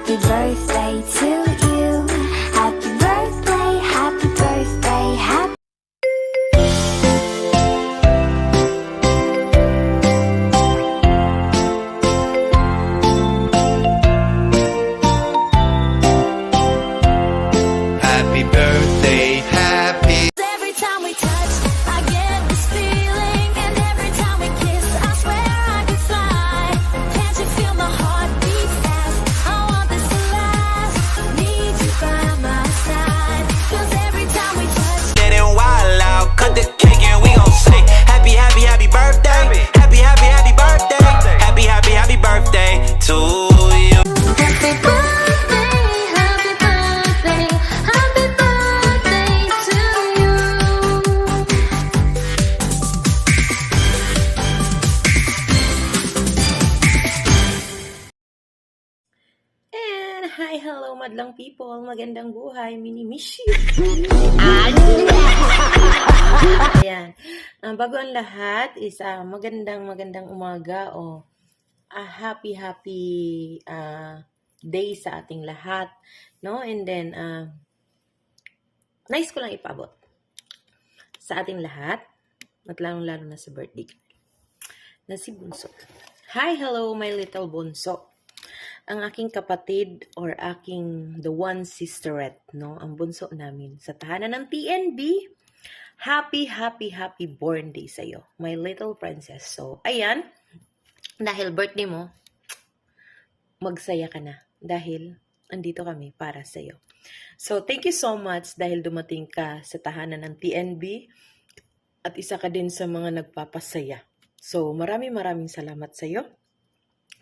Happy birthday to you. Happy birthday, happy birthday, happy. Happy birthday, happy. Every time we touch, I get this feeling, and every time we kiss, I swear I could fly. Can't you feel my heart beat fast? I want this to last. Need you by my side. 'Cause every time we touch, Dead and wild out, cut the cake and we gon' say happy, happy, happy birthday. Happy, happy, happy birthday. Happy, happy, happy birthday to you. happy birthday, happy birthday, happy birthday to you. And hi, hello madlang people, magandang buhay, mini-miss you. Ayan, bago ang lahat is magandang umaga o happy day sa ating lahat, no? And then nice ko lang ipabot sa ating lahat at lalong-lalo na sa birthday na si Bunso. Hi, hello my little Bunso. Ang aking kapatid or aking the one sisterette, no? Ang bunso namin sa tahanan ng TNB. Happy born day sa'yo, my little princess. So, ayan, dahil birthday mo, magsaya ka na. Dahil, andito kami para sa'yo. So, thank you so much dahil dumating ka sa tahanan ng TNB at isa ka din sa mga nagpapasaya. So, maraming salamat sa'yo.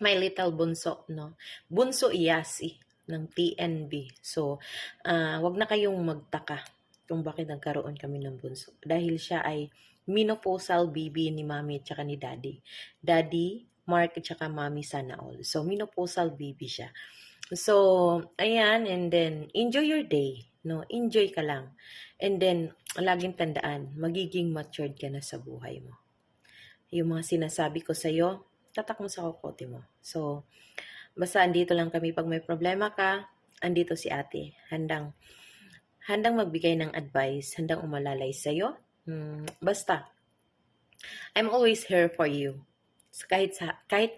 My little bunso, no? Bunso Iyasi ng TNB. So, wag na kayong magtaka kung bakit nagkaroon kami ng bunso. Dahil siya ay menopausal baby ni Mami at saka ni Daddy. Daddy, Mark at saka Mami sana all. So, menopausal baby siya. So, ayan, and then, enjoy your day, no? Enjoy ka lang. And then, laging tandaan, magiging matured ka na sa buhay mo. Yung mga sinasabi ko sa'yo, tatak mo sa kokote mo. So, basta andito lang kami pag may problema ka, andito si ate. Handang magbigay ng advice, handang umalalay sa'yo. Basta, I'm always here for you. Kahit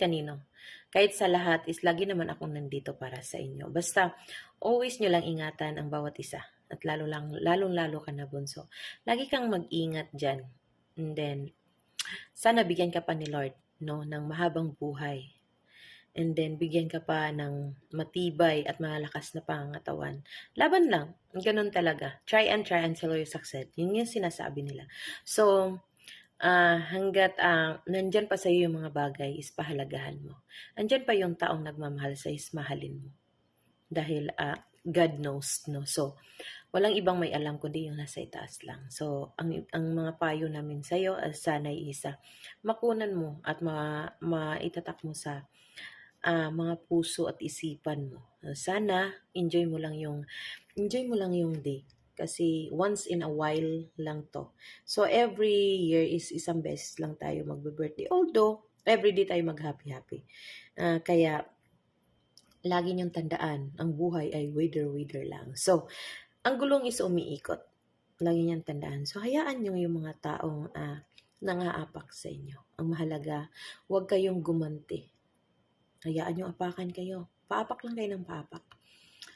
kanino. Kahit sa lahat is lagi naman akong nandito para sa inyo. Basta, always nyo lang ingatan ang bawat isa. At lalong-lalo ka na bunso. Lagi kang mag-ingat dyan. And then, sana bigyan ka pa ni Lord, no, ng mahabang buhay. And then, bigyan ka pa ng matibay at malakas na pangangatawan. Laban lang. Ganun talaga. Try until you succeed. Yun yung sinasabi nila. So, hanggat nandyan pa sa iyo yung mga bagay, is pahalagahan mo. Andyan pa yung taong nagmamahal sa is mahalin mo. Dahil, God knows, no? So, walang ibang may alam kundi yung nasa itaas lang. So, ang mga payo namin sa iyo, sana'y isa, makunan mo at maitatak mo sa mga puso at isipan mo. Sana, enjoy mo lang yung day. Kasi once in a while lang to. So, every year is isang beses lang tayo magbe-birthday. Although, every day tayo mag-happy. Kaya, lagi niyong tandaan, ang buhay ay wither lang. So, ang gulong is umiikot. Lagi niyong tandaan. So, hayaan niyo yung mga taong nangaapak sa inyo. Ang mahalaga, huwag kayong gumanti. Hayaan niyo apakan kayo. Paapak lang kayo ng paapak.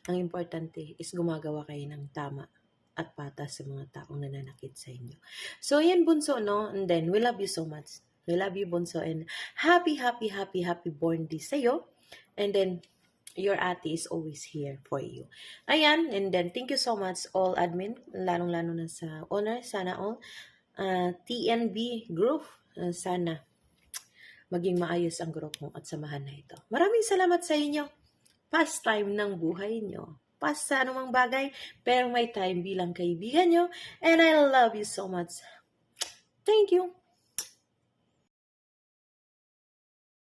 Ang importante is gumagawa kayo ng tama at patas sa mga taong nananakit sa inyo. So, yan bunso, no? And then, we love you so much. We love you, bunso. And happy born day sa'yo. And then, your ate is always here for you. Ayan, and then thank you so much all admin, lalong-lalo na sa owner, sana all. TNB group, sana maging maayos ang group mo at samahan na ito. Maraming salamat sa inyo. Pastime ng buhay nyo. Past sa anumang bagay, pero may time bilang kaibigan nyo. And I love you so much. Thank you.